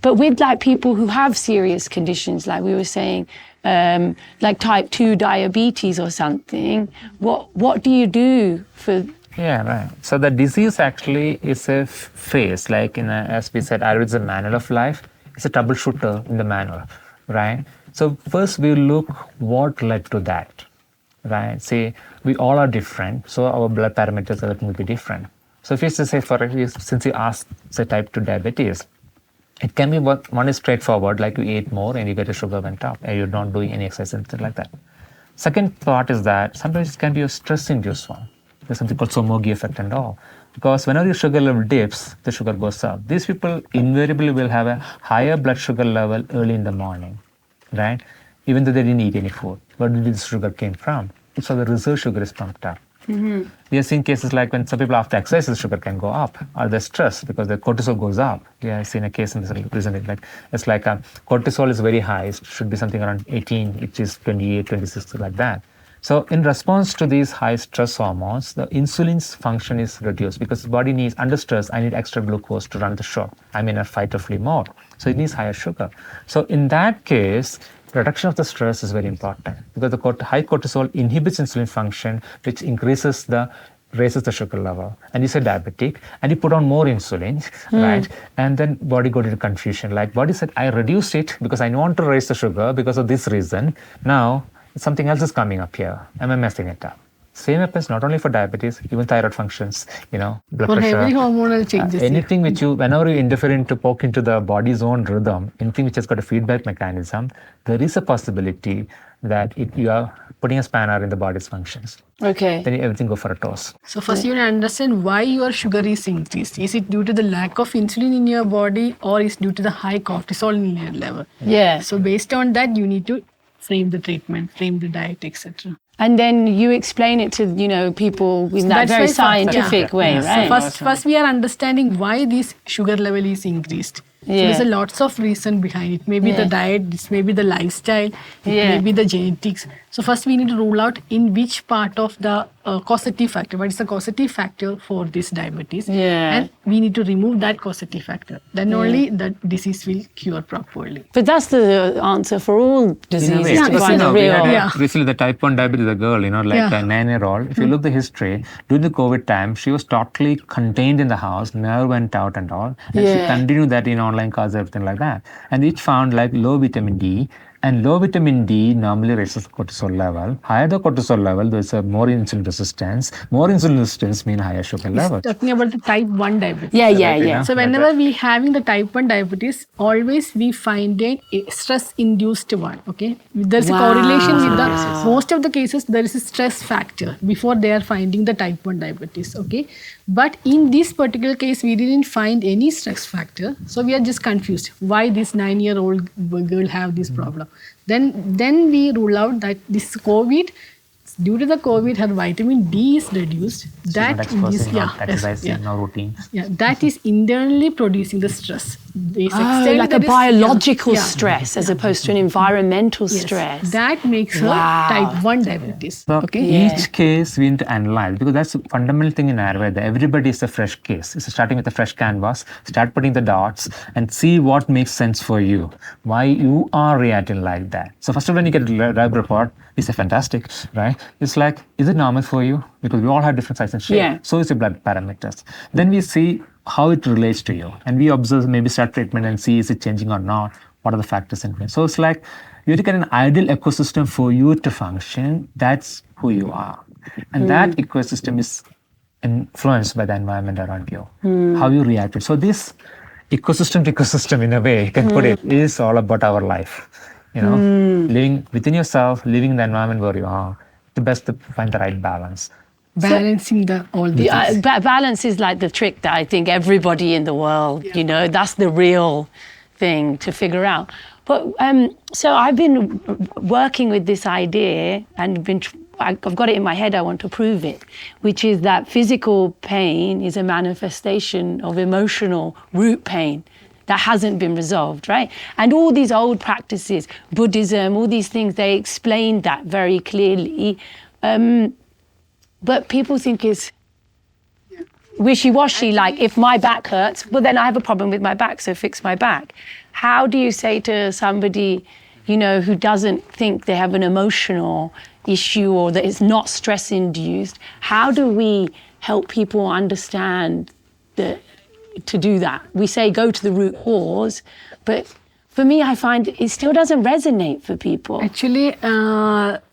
But with like people who have serious conditions, like we were saying, like type 2 diabetes or something, what do you do for? Yeah, right. So the disease actually is a phase, like as we said, Ayurveda is a manual of life. It's a troubleshooter in the manual, right? So first we look what led to that, right? See, we all are different, so our blood parameters will be different. So if you say, since you asked, say, type 2 diabetes, it can be one is straightforward, like you ate more and you get a sugar went up and you're not doing any exercise, anything like that. Second part is that sometimes it can be a stress-induced one. There's something called Somogi effect and all. Because whenever your sugar level dips, the sugar goes up. These people invariably will have a higher blood sugar level early in the morning, right? Even though they didn't eat any food. Where did this sugar came from? It's how the reserve sugar is pumped up. We have seen cases like when some people after exercise, the sugar can go up, or they're stressed because the cortisol goes up. Yeah, I've seen a case in this recently. Like it's like cortisol is very high. It should be something around 18, which is 28, 26, like that. So in response to these high stress hormones, the insulin's function is reduced because the body needs, under stress, I need extra glucose to run the show. I'm in a fight or flee mode. So it needs higher sugar. So in that case, reduction of the stress is very important because the high cortisol inhibits insulin function, which raises the sugar level. And you say diabetic, and you put on more insulin, right? And then body got into confusion. Like body said, I reduced it because I want to raise the sugar because of this reason. Now, something else is coming up here. Am I messing it up? Same happens not only for diabetes, even thyroid functions, blood pressure. Every hormonal changes. Anything which whenever you interfere into poke into the body's own rhythm, anything which has got a feedback mechanism, there is a possibility that you are putting a spanner in the body's functions. Okay. Then everything go for a toss. So first you need to understand why your sugar is increased. Is it due to the lack of insulin in your body or is it due to the high cortisol in your level? Yeah. So based on that, you need to frame the treatment, frame the diet, etc. And then you explain it to, people in that very scientific way, right? So first we are understanding why this sugar level is increased. So there's a lots of reason behind it. Maybe the diet, this may be the lifestyle, it may be the genetics. So first we need to rule out in which part of the causative factor, what is the causative factor for this diabetes. And we need to remove that causative factor. Then only the disease will cure properly. But that's the answer for all diseases. Recently the type 1 diabetes, the girl, like a 9-year-old. If you look the history, during the COVID time, she was totally contained in the house, never went out and all. And she continued that in online classes, everything like that. And it found like low vitamin D. And low vitamin D normally raises the cortisol level. Higher the cortisol level, there's a more insulin resistance. More insulin resistance means higher sugar level. Talking about the type 1 diabetes. Yeah. So whenever we having the type 1 diabetes, always we find a stress-induced one, okay? There's a correlation with most of the cases, there is a stress factor before they are finding the type 1 diabetes, okay? But in this particular case, we didn't find any stress factor. So we are just confused. Why this 9-year-old girl have this problem? Then we rule out that this COVID, due to the COVID, her vitamin D is reduced. That is internally producing the stress. Like a biological stress as opposed to an environmental stress. That makes her type 1 diabetes. So each case we need to analyze because that's the fundamental thing in Ayurveda. Everybody is a fresh case. It's starting with a fresh canvas, start putting the dots and see what makes sense for you. Why you are reacting like that. So first of all, when you get a lab report, it's fantastic, right? It's like, is it normal for you? Because we all have different sizes and shape. So is your blood parameters. Then we see how it relates to you. And we observe, maybe start treatment and see is it changing or not? What are the factors in it? So it's like you have to get an ideal ecosystem for you to function. That's who you are. And that ecosystem is influenced by the environment around you, how you react to it. So this ecosystem in a way, you can put it, is all about our life. Living within yourself, living in the environment where you are, the best to find the right balance. Balancing all the things. Balance is like the trick that I think everybody in the world, that's the real thing to figure out. But so I've been working with this idea and I've got it in my head, I want to prove it, which is that physical pain is a manifestation of emotional root pain that hasn't been resolved, right? And all these old practices, Buddhism, all these things, they explain that very clearly. But people think wishy-washy, like if my back hurts, well then I have a problem with my back, so fix my back. How do you say to somebody, you know, who doesn't think they have an emotional issue or that it's not stress induced, how do we help people understand that to do that? We say go to the root cause, but for me, I find it still doesn't resonate for people. Actually,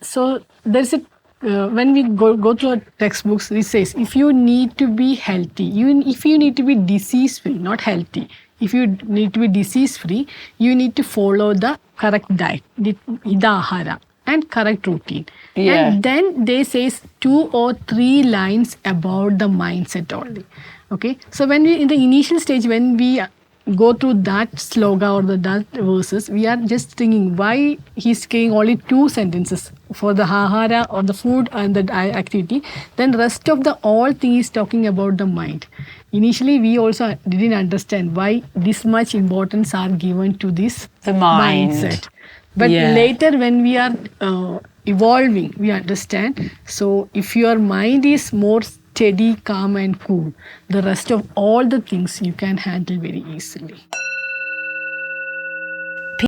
so there's a when we go to our textbooks, it says if you need to be healthy, if you need to be disease free, not healthy. If you need to be disease free, you need to follow the correct diet, idahara, and correct routine. Yeah. And then they says 2 or 3 lines about the mindset only. Okay, so when we in the initial stage, when we go through that sloga or that verses, we are just thinking why he's saying only 2 sentences for the ahara or the food and the activity. Then rest of the all thing is talking about the mind. Initially, we also didn't understand why this much importance are given to this The mind. mindset. But Yeah. later, when we are evolving, we understand. So, if your mind is more steady, calm, and cool, the rest of all the things you can handle very easily.